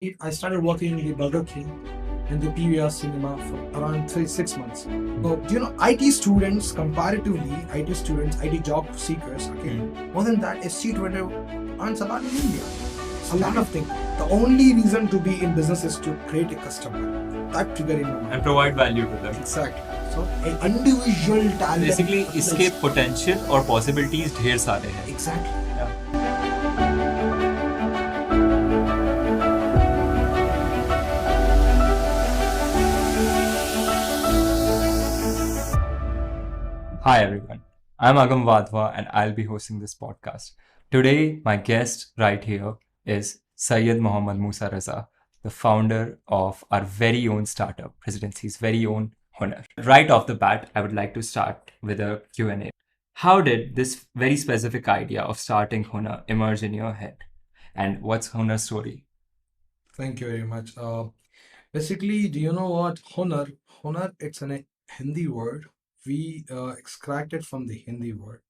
I started working in the Burger King and the PVR cinema for around 6 months. So, IT students, comparatively, IT students, IT job seekers, okay, more than that, a C20 earns a lot in India. A lot of things. The only reason to be in business is to create a customer. That trigger in my mind. and provide value to them. Exactly. So, an individual talent. Basically इसके potential और possibilities ढेर सारे हैं. Exactly. Hi everyone, I'm Agam Vadhwa and I'll be hosting this podcast. Today, my guest right here is Syed Mohammad Musa Raza, the founder of our very own startup, Presidency's very own Huanar. Right off the bat, I would like to start with a Q&A. How did this very specific idea of starting Hunar emerge in your head? And what's Hunar's story? Thank you very much. Basically, do you know what Hunar? Hunar, it's a Hindi word. We extracted from the Hindi word.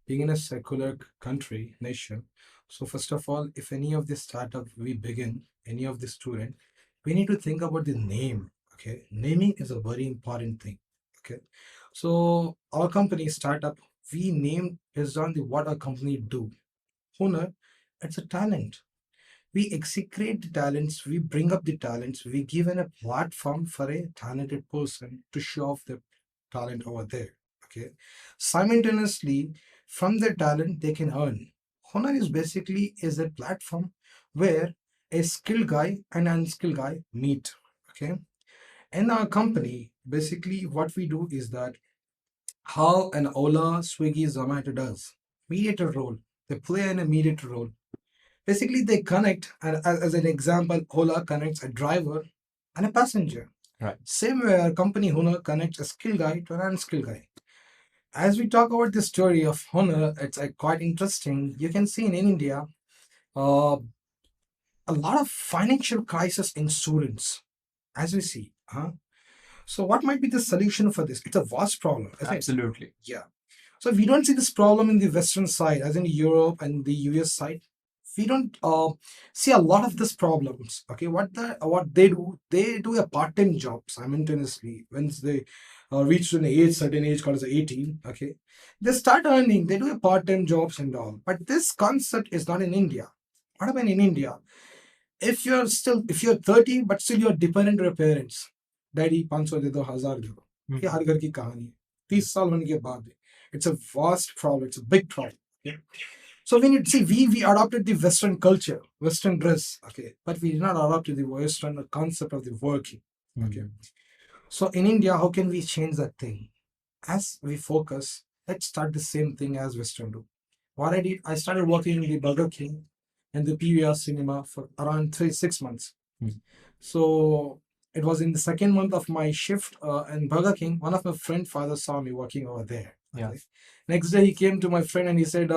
Being in a secular country, nation. So first of all, if any of the startup we begin, any of the student, we need to think about the name. Okay, naming is a very important thing. Okay, so our company startup, we named based on the what our company do. Hunar, it's a talent. We execrate the talents, we bring up the talents, we give a platform for a talented person to show off their talent over there. Okay. Simultaneously, from their talent, they can earn. Honor is basically is a platform where a skilled guy and unskilled guy meet. Okay. In our company, basically what we do is that how an Ola, Swiggy, Zomato does. Mediator role. They play a mediator role. Basically, they connect, and as an example, Ola connects a driver and a passenger. Right. Same way, our company Honor connects a skilled guy to an unskilled guy. As we talk about the story of Honor, it's quite interesting. You can see in India, uh, a lot of financial crisis in students, as we see. So, what might be the solution for this? It's a vast problem. Isn't it? Absolutely. Yeah. So we don't see this problem in the Western side, as in Europe and the US side. We don't see a lot of these problems. Okay, what they do a part-time job simultaneously. Once they reach to an certain age called as 18. Okay, they start earning. They do a part-time jobs and all. But this concept is not in India. What about in India? If you're 30 but still you're dependent on your parents, daddy 500 दे दो 1000 दे दो, ये हर घर की कहानी है. 30 साल होने के बाद it's a vast problem. It's a big problem. Okay? So we need to see we adopted the Western culture, Western dress, okay, but we did not adopt the Western concept of the working. Okay. So in India, how can we change that thing? As we focus, let's start the same thing as Western do. What I did, I started working in the Burger King and the PVR cinema for around 6 months. So it was in the second month of my shift in Burger King. One of my friend father saw me working over there. Yeah. Okay. Next day he came to my friend and he said,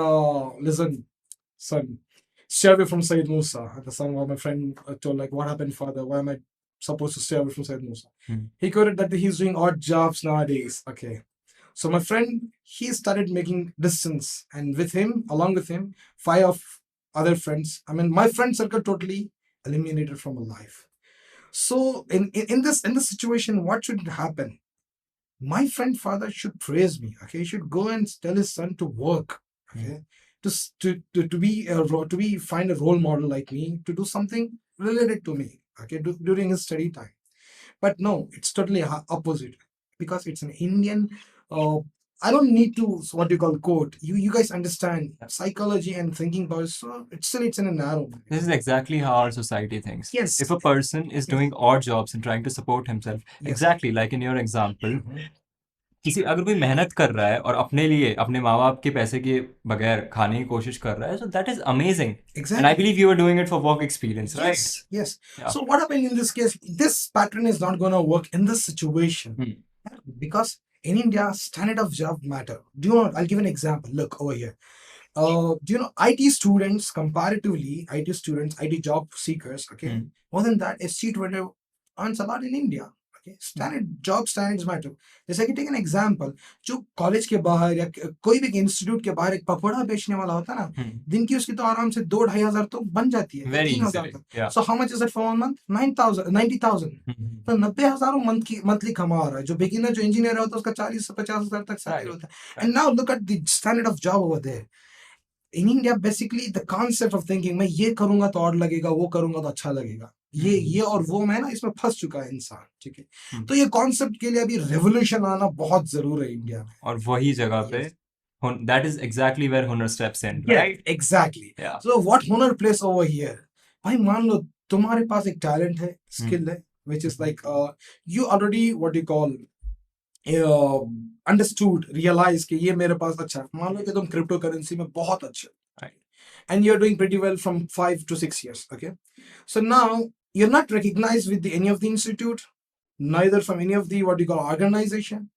"Listen, son, stay away from Said Musa." And the son of my friend told like, "What happened, father? Why am I supposed to stay away from Said Musa?" He quoted that he's doing odd jobs nowadays. Okay. So my friend, he started making distance, and with him, along with him, 5 of other friends. I mean, my friend circle totally eliminated from my life. So in this situation, what should happen? My friend father should praise me. Okay, he should go and tell his son to work. Okay, to be to be find a role model like me to do something related to me. Okay, during his study time. But no, it's totally opposite because it's an Indian. I don't need to what you call quote. You guys understand psychology and thinking powers. So it's in a narrow. This is exactly how our society thinks. Yes. If a person is doing odd jobs and trying to support himself, Yes. exactly like in your example, किसी अगर कोई मेहनत कर रहा है और अपने लिए अपने माँ बाप के पैसे के बगैर खाने की कोशिश कर रहा है, so that is amazing. Exactly. And I believe you were doing it for work experience, right? Yes, yes. Yeah. So what happened in this case? This pattern is not going to work in this situation because in India, standard of job matter. Do you know? I'll give an example. Look over here. Do you know IT students comparatively? IT job seekers. Okay, more than that, a C20 earns a lot in India. Okay, standard job standards matter. जैसे कि take an example, जो college के बाहर या कोई भी institute के बाहर एक पकौड़ा बेचने वाला होता है ना, दिन की उसकी तो आराम से 2-2,500 तो बन जाती है, Very 3,000 easily. तक. Yeah. So how much is it for 1 month? 9,000, 90,000. तो 90,000 मंथ की मंथली कमा रहा है. जो बिगिनर जो इंजीनियर होता है उसका 40 से 50,000 तक सैलरी Right. होता है. And now look at the standard of job over there. In India, basically the concept of thinking मैं ये करूंगा तो और लगेगा, वो करूंगा तो अच्छा लगेगा, ये और वो मैं ना इसमें फंस चुका है इंसान. ठीक है, तो ये कॉन्सेप्ट के लिए अभी रेवोल्यूशन आना बहुत जरूर है इंडिया में. और वही जगह पे Yes. that is exactly where Hunar steps in, Yeah, right? exactly. Yeah. So what Hunar plays over here? भाई मान लो तुम्हारे पास एक टैलेंट है, स्किल है, which is like you already what you call understood realise कि ये मेरे पास अच्छा है. मान लो कि तुम क्रिप्टो करेंसी में बहुत अच्छे, and you're doing pretty well from 5 to 6 years. Okay, so now you're not recognized with any of the institute, neither from any of the what you call organization.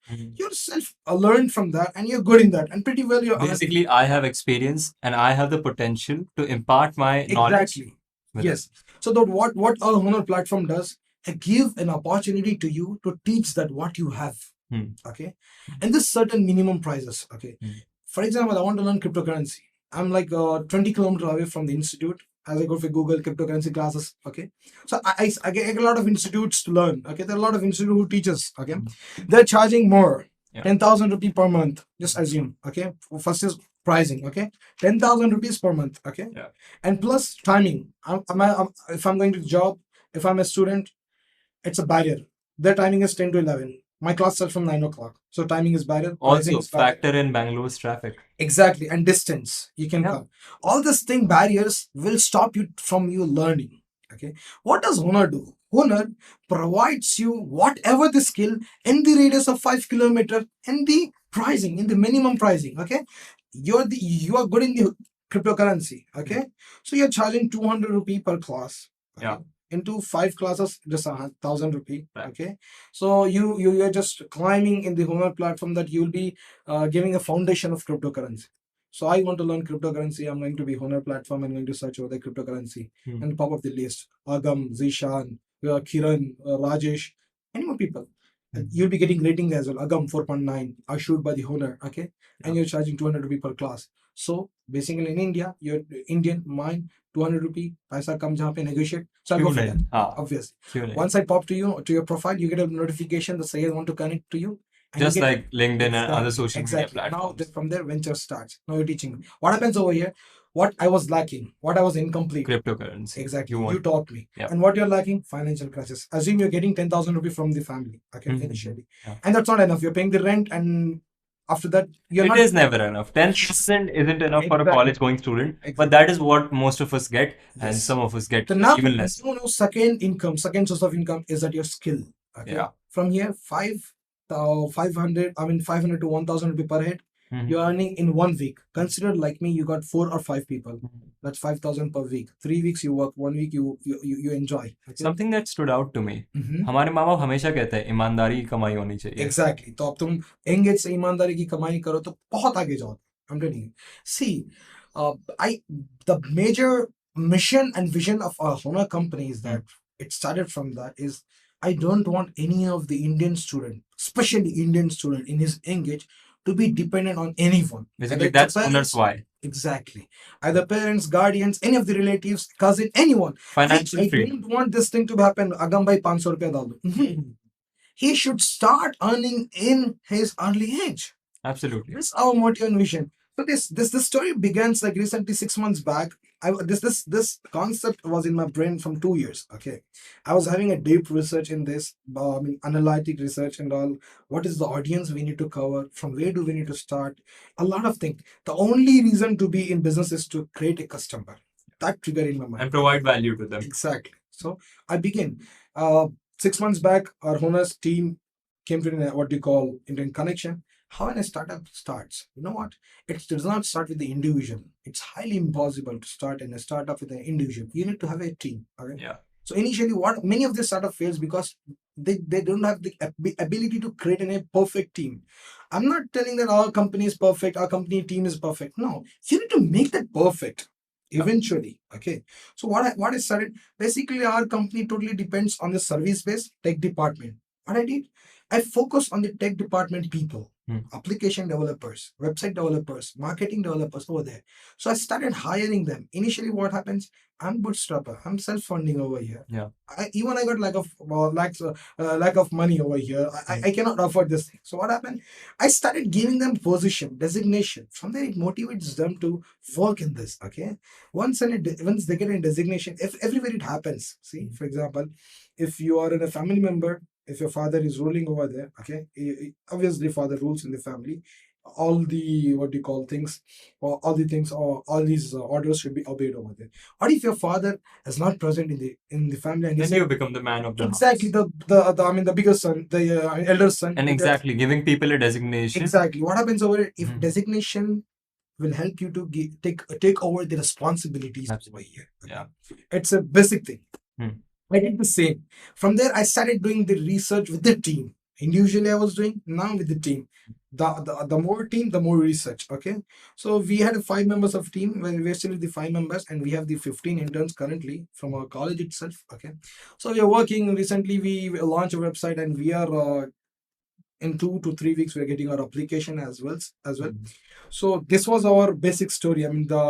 You're self learned from that, and you're good in that, and pretty well you're Basically, I have experience and I have the potential to impart my knowledge. exactly. with Yes. So that what our Honor platform does, it give an opportunity to you to teach that what you have. Okay, and this certain minimum prices. Okay, for example, I want to learn cryptocurrency. I'm like 20 kilometers away from the institute. As I go for Google cryptocurrency classes. Okay, so I get a lot of institutes to learn. Okay, there are a lot of institutes who teach us. Okay, they're charging more. Yeah. 10,000 rupees per month. Just assume. Okay, first is pricing. Okay, 10,000 rupees per month. Okay, Yeah. and plus timing. If I'm going to job, if I'm a student, it's a barrier. Their timing is 10 to 11. My class starts from 9 o'clock. So timing is barrier. Pricing Also, is barrier. factor in Bangalore's traffic. Exactly. And distance. You can Yeah. come. All these thing barriers will stop you from you learning. Okay. What does Hunar do? Hunar provides you whatever the skill in the radius of 5 kilometers in the pricing, in the minimum pricing. Okay. You are good in the cryptocurrency. Okay. So you're charging 200 rupee per class. Okay? Yeah. Into 5 classes, just 1,000 rupee. Right. Okay, so you're just climbing in the Hunar platform that you'll be giving a foundation of cryptocurrency. So I want to learn cryptocurrency. I'm going to be Hunar platform. I'm going to search over the cryptocurrency and pop up the list. Agam, Zishan, Kiran, Rajesh, any more people. You'll be getting rating as well. Agam 4.9, assured by the Hunar. Okay, and you're charging 200 rupee per class. So basically in India, you're Indian mine 200 rupee, paisa kam jahan pe negotiate. So I'll go for that. Obviously. Once I pop to your profile, you get a notification that Sayed want to connect to you. Just like LinkedIn and other social media platforms. Now from there, venture starts. Now you're teaching me. What happens over here? What I was lacking, what I was incomplete. Cryptocurrency. Exactly. You taught me. Yep. And what you're lacking? Financial crisis. Assume you're getting 10,000 rupees from the family. Okay, initially. Yeah. And that's not enough. You're paying the rent, and after that, it is never enough. 10% isn't enough for a college going student, but that is what most of us get, and some of us get so now, even less. Second source of income is that your skill. Okay. Yeah. From here, 500 to 1,000 rupee per head. You're earning in 1 week. Consider like me, you got 4 or 5 people. That's 5,000 per week. 3 weeks you work, 1 week you enjoy. Okay? Something that stood out to me. हमारे माँ बाप हमेशा कहते हैं ईमानदारी की कमाई होनी चाहिए. Exactly. तो अब तुम एंगेज से ईमानदारी की कमाई करो तो बहुत आगे जाओ. I'm telling you. See, the major mission and vision of our Honor company is that it started from that is I don't want any of the Indian student, especially Indian student in his engage, to be dependent on anyone. Basically, that's Honar's why. Exactly. Either parents, guardians, any of the relatives, cousin, anyone. Financial freedom. I don't want this thing to happen. Agam bhai 500 rupiya dal do. He should start earning in his early age. Absolutely. This is our motive and vision. So this story begins like recently 6 months back. This concept was in my brain from 2 years. Okay, I was having a deep research in this, analytic research and all. What is the audience we need to cover? From where do we need to start? A lot of things. The only reason to be in business is to create a customer. That trigger in my mind and provide value to them. Exactly. So I begin. 6 months back, our Honor's team came to what we call Indian connection. How a startup starts, you know what? It does not start with the individual. It's highly impossible to start in a startup with an individual. You need to have a team. Okay. Yeah. So initially, what many of the startup fails because they don't have the ability to create a perfect team. I'm not telling that our company is perfect, our company team is perfect. No, you need to make that perfect eventually. Okay. So what I started, basically our company totally depends on the service based tech department. What I did, I focused on the tech department people, application developers, website developers, marketing developers over there. So I started hiring them. Initially, what happens? I'm bootstrapper. I'm self-funding over here. Yeah. I got lack of money over here. I cannot afford this thing. So what happened? I started giving them position, designation. From there, it motivates them to work in this. Okay. Once they get a designation, if everywhere it happens. See, for example, if you are in a family member, if your father is ruling over there, okay, obviously father rules in the family. All the what do you call things, or all the things, or all these orders should be obeyed over there. What if your father is not present in the family, and he Then said, you become the man of the exactly, house. the I mean the bigger son, the elder son, And exactly, giving people a designation. exactly. What happens over it? If Mhm. designation will help you to take over the responsibilities over here. Yeah. It's a basic thing. Hmm. I did the same. From there, I started doing the research with the team. Individually, I was doing, now with the team. The more team, the more research. Okay. So we had 5 members of team. When we're still the 5 members, and we have the 15 interns currently from our college itself. Okay. So we are working. Recently, we launched a website, and we are in 2 to 3 weeks we're getting our application as well. So this was our basic story. I mean, the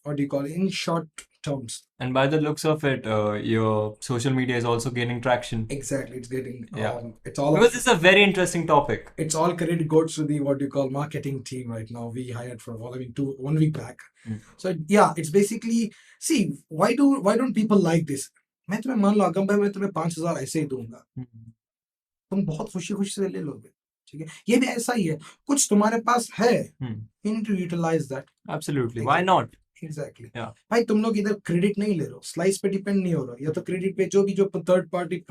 what do you call it, in short terms. And by the looks of it, your social media is also gaining traction. Exactly, it's getting Yeah. it's all Because it's a very interesting topic. it's all credit goes to the what do you call marketing team right now. We hired for 1 week back. So yeah, it's basically, see, why don't people like this? मैं तुम्हें मान लो अगम भाई, मैं तुम्हें 5,000 ऐसे ही दूंगा, तुम बहुत खुशी खुशी से ले लोगे, ठीक है? ये भी ऐसा ही है, कुछ तुम्हारे पास है, you need to utilize that. Absolutely. Why not? Exactly Yeah. भाई, तुम लोग इधर क्रेडिट नहीं ले रहे हो, स्लाइस पे डिपेंड नहीं हो रहा, या तो क्रेडिट पे जो थर्ड पार्टी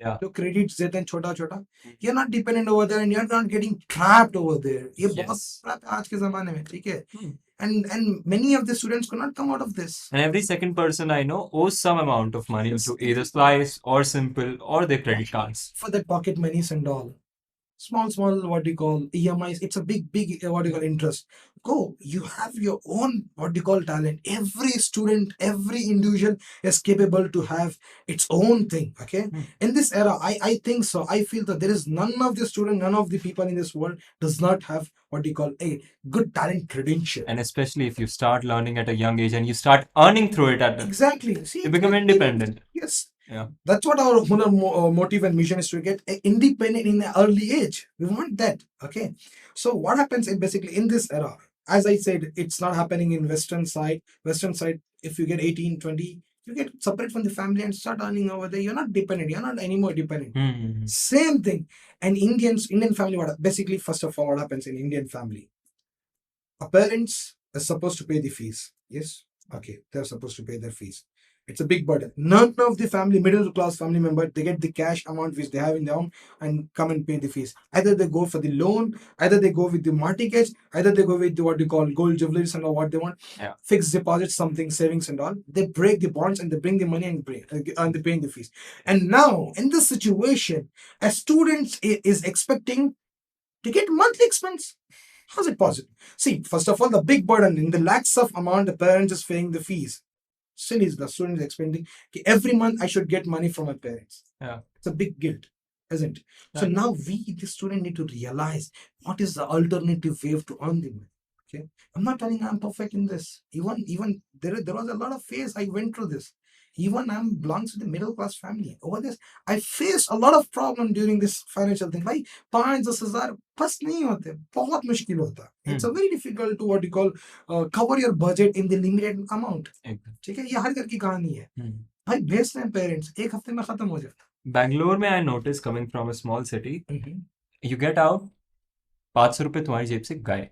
Yeah. जो क्रेडिट्स देते हैं छोटा छोटा, you are not dependent over there and you are not getting trapped over there. ये बहुत Yes. खराब है आज के जमाने में, ठीक है? And many of the students could not come out of this. And every second person I know owes some amount of money to either Slice or Simple or their credit cards. For their pocket monies and all. Small, what do you call, EMIs. It's a big, what do you call, interest. Go, you have your own, what do you call, talent. Every student, every individual is capable to have its own thing. Okay. In this era, I think so. I feel that there is none of the student, none of the people in this world does not have what do you call a good talent credential. And especially if you start learning at a young age and you start earning through it at Exactly. See, you become independent. Yes. Yeah. That's what our Hunar motive and mission is, to get independent in an early age. We want that. Okay. So what happens in basically in this era, as I said, it's not happening in Western side. Western side, if you get 18, 20, you get separate from the family and start earning over there. You're not dependent. You're not anymore dependent. Same thing. And Indian family, basically, first of all, what happens in Indian family? A parents are supposed to pay the fees. Yes. Okay. They're supposed to pay their fees. It's a big burden. None of the family, middle class family member, they get the cash amount which they have in their home and come and pay the fees. Either they go for the loan, either they go with the mortgage, either they go with the, what you call, gold jewelries and all what they want. Yeah. Fixed deposits, something, savings and all. They break the bonds and they bring the money and they're paying the fees. And now in this situation, a student is expecting to get monthly expense. How's it possible? See, first of all, the big burden in the lakhs of amount the parents is paying the fees. Still is the student is expecting every month I should get money from my parents. Yeah. It's a big guilt, isn't it? So now we, the student, need to realize what is the alternative way to earn the money. Okay. I'm not telling I'm perfect in this. Even there was a lot of phase I went through this. Even I'm belongs to the middle class family. Over this, I faced a lot of problem during this financial thing. भाई 5-10,000 बस नहीं होते, बहुत मुश्किल होता. It's a very difficult to what you call cover your budget in the limited amount. ठीक है, ये हर घर की कहानी है. भाई भेजते हैं पेरेंट्स, एक हफ्ते में खत्म हो जाता. Bangalore में I noticed, coming from a small city, you get out 500 रुपए तुम्हारी जेब से गए.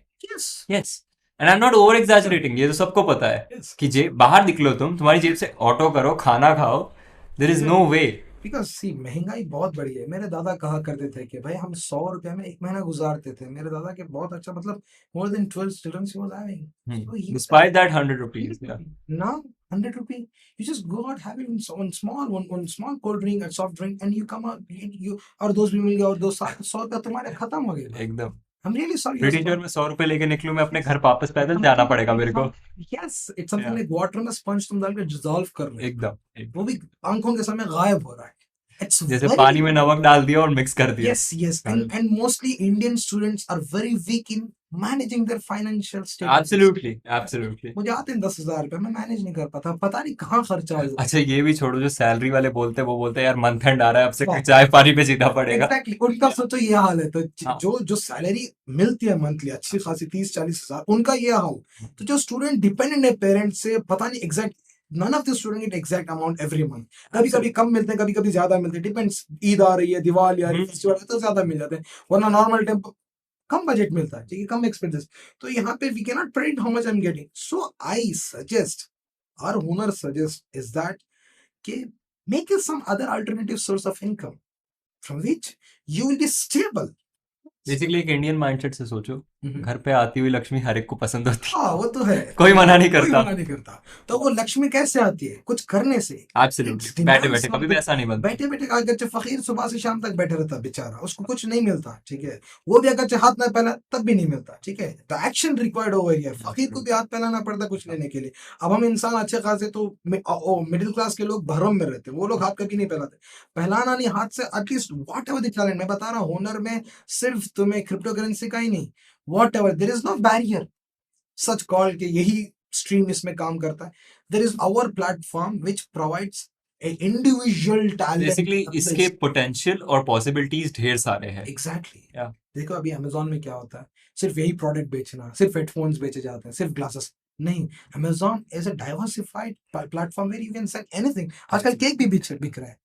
Yes. And I'm not over exaggerating. ये तो सबको पता है कि बाहर निकलो तुम्हारी जेब से ऑटो करो, खाना खाओ. There is no way. Because see, महंगाई बहुत बड़ी है. मेरे दादा कहा करते थे कि भाई हम 100 रुपए में एक महीना गुजारते थे. मेरे दादा के बहुत अच्छा, मतलब more than 12 children he was having. So despite that 100 rupees. Yeah. Now 100 rupees, you just go out having one small cold drink and soft drink, and you come out, you और दोस्त भी मिल गए और 100 रुपए तुम्हारे खत्म हो गए. एकदम. I'm really sorry. Pretty sure मैं 100 रुपए लेके निकलूं, मैं अपने घर वापस पैदल जाना पड़ेगा मेरे को. Yes, it's something like water में sponge तुम डाल के dissolve कर रहे हो. एकदम. वो भी आंखों के सामने गायब हो रहा है. It's जैसे very पानी में नमक डाल दिया और मिक्स कर दिया। yes, yes, and mostly Indian students are very weak in managing their financial status. Absolutely, absolutely. मुझे आते हैं 10,000 रुपए, मैं मैनेज नहीं कर पाता, पता नहीं कहाँ खर्चा हो जाता अच्छा ये भी छोड़ो, जो सैलरी वाले बोलते हैं वो बोलते हैं यार मंथ एंड आ रहा है, अब से हाँ। चाय पानी पे जीना पड़ेगा। एग्जैक्टली उनका सोचो ये हाल है। तो हाँ। जो जो सैलरी मिलती है मंथली अच्छी खासी 30-40 हजार, उनका ये हाल। तो जो स्टूडेंट डिपेंडेंट है पेरेंट्स से, पता नहीं exact, none of the student get exact amount every month. कभी कभी कम मिलते हैं, कभी कभी ज्यादा मिलते हैं, डिपेंड्स। ईद आ रही है, दिवाली आ रही है, फेस्टिवल तो ज्यादा मिल जाते हैं, वरना नॉर्मल टाइम कम बजट मिलता है, ठीक है, कम एक्सपेंसेस। तो यहाँ पे we can not predict how much I am getting. So I suggest, our Hunar suggest is that कि make it some other alternative source of income from which you will be stable. Basically एक Indian mindset से सोचो, घर पे आती हुई लक्ष्मी हर एक को पसंद होती हाँ वो तो है, है। कोई मना नहीं कोई करता। मना नहीं करता। तो वो लक्ष्मी कैसे आती है? कुछ करने से। एब्सोल्युटली, बैठे बैठे कभी भी ऐसा नहीं बनता। बैठे बैठे अगर जो फकीर सुबह से शाम तक बैठे रहता बेचारा, उसको कुछ नहीं मिलता, ठीक है, वो भी अगर जो हाथ ना फैला तब भी नहीं मिलता, ठीक है। The action required over here, फकीर को भी हाथ फैलाना पड़ता कुछ लेने के लिए। अब हम इंसान अच्छे खासे तो मिडिल क्लास के लोग भरम में रहते हैं, वो लोग हाथ कभी नहीं फैलाते। फैलाना नहीं हाथ से, at least what ever the talent. मैं बता रहा हूँ हुनर में सिर्फ तुम्हें क्रिप्टो करेंसी का ही नहीं, whatever, there is no barrier such called कि यही स्ट्रीम इसमें काम करता है। There is our platform which provides individual talent. Basically इसके पोटेंशियल और पॉसिबिलिटीज ढेर सारे हैं। Exactly Yeah. देखो अभी अमेजोन में क्या होता है, सिर्फ यही प्रोडक्ट बेचना, सिर्फ हेडफोन्स बेचे जाते हैं, सिर्फ ग्लासेस नहीं। Amazon is a diversified platform where you can sell anything. आजकल केक भी बिक रहा है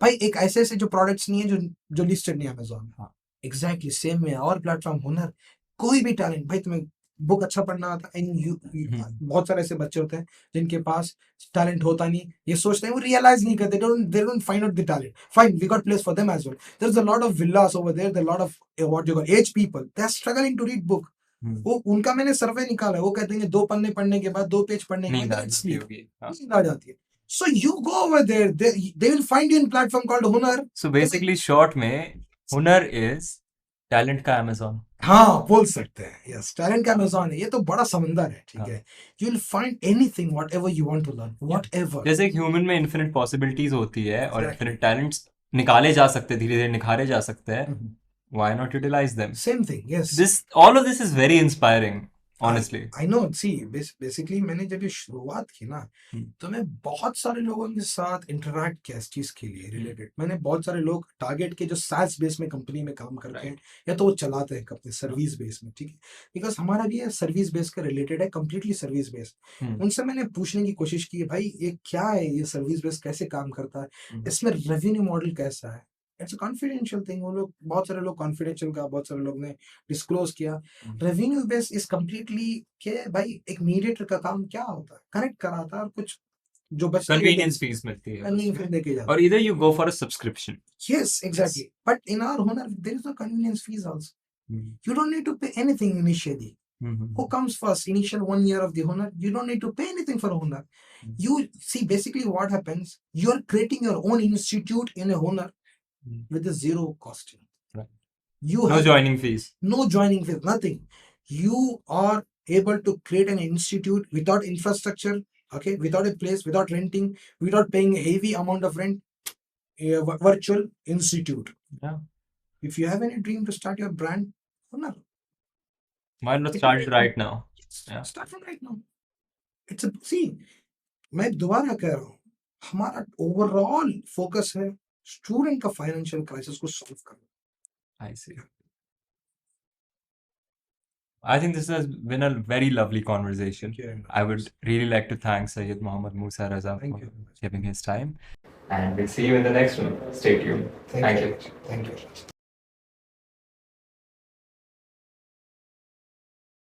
भाई, एक ऐसे ऐसे जो प्रोडक्ट्स नहीं है जो जो लिस्टेड नहीं है अमेजोन में। एग्जैक्टली सेम में और प्लेटफॉर्म हुनर, कोई भी टैलेंट भाई, तुम्हें बुक अच्छा पढ़ना आता है, एंड यू बहुत सारे ऐसे बच्चे होते हैं जिनके पास टैलेंट होता नहीं, ये सोचते हैं, वो रियलाइज नहीं करते, they don't find out the talent. Fine, we got place for them as well. There is a lot of villas over there, there lot of what you call as people, they are struggling to read book. वो उनका मैंने सर्वे निकाला है, वो कहते हैं कि 2 पन्ने पढ़ने के बाद, 2 पेज पढ़ने के बाद नींद आ जाती है। So you go over there, they will find you in platform called Hunar. So basically short में हुनर इज टैलेंट का अमेजोन। हाँ बोल सकते हैं, यस, टैलेंट का अमेजोन है, ये तो बड़ा समंदर है, ठीक है। You will find anything whatever you want to learn, whatever. जैसे एक ह्यूमन में इन्फिनिट पॉसिबिलिटीज होती है और Exactly. इन्फिनिट टैलेंट्स निकाले जा सकते हैं, धीरे धीरे निखारे जा सकते हैं। Why not utilize them? Same thing, yes. All of this is very inspiring, honestly. I know, see, basically मैंने जब ये शुरुआत की ना, तो मैं बहुत सारे लोगों के साथ इंटरेक्ट किया इस चीज के लिए रिलेटेड। मैंने बहुत सारे लोग टारगेट के जो SaaS बेस में कंपनी में काम करते हैं, या तो वो चलाते हैं अपने सर्विस बेस में, ठीक है, बिकॉज हमारा भी ये सर्विस बेस का रिलेटेड है, कंप्लीटली सर्विस बेस। उनसे मैंने पूछने की कोशिश की, भाई ये क्या है, ये सर्विस बेस कैसे काम करता है, इसमें रेवेन्यू मॉडल कैसा है। इट्स अ कॉन्फिडेंशियल थिंग, वो लोग, बहुत सारे लोग कॉन्फिडेंशियल का, बहुत सारे लोग ने डिस्क्लोज किया। रेवेन्यू बेस इज कंप्लीटली के भाई, एक मीडिएटर का काम क्या होता है, कनेक्ट कराता है और कुछ जो बचता है कन्वीनियंस फीस मिलती है कन्वीनियंस फीस देके जाता है। और इधर you go for a subscription. Yes, exactly. But in our Hunar, there is no convenience fees also. You don't need to pay anything initially. Who comes first? Initial 1 year of the Hunar, you don't need to pay anything for a Hunar. You see, basically what happens, you're creating your own institute in a Hunar with a zero costing. Right. You No have joining fees. no joining fees, nothing. You are able to create an institute without infrastructure, okay, without a place, without renting, without paying a heavy amount of rent, a virtual institute. Yeah. If you have any dream to start your brand, Hunar, Why not start it right now? Yeah. start from right now. It's a see, मैं दोबारा कह रहा हूँ, हमारा overall focus है student का financial crisis को solve करना। I see. I think this has been a very lovely conversation. I would really like to thank Sayyid Mohammad Musa Raza for giving his time. And we'll see you in the next one. Stay tuned. Thank you. Thank you.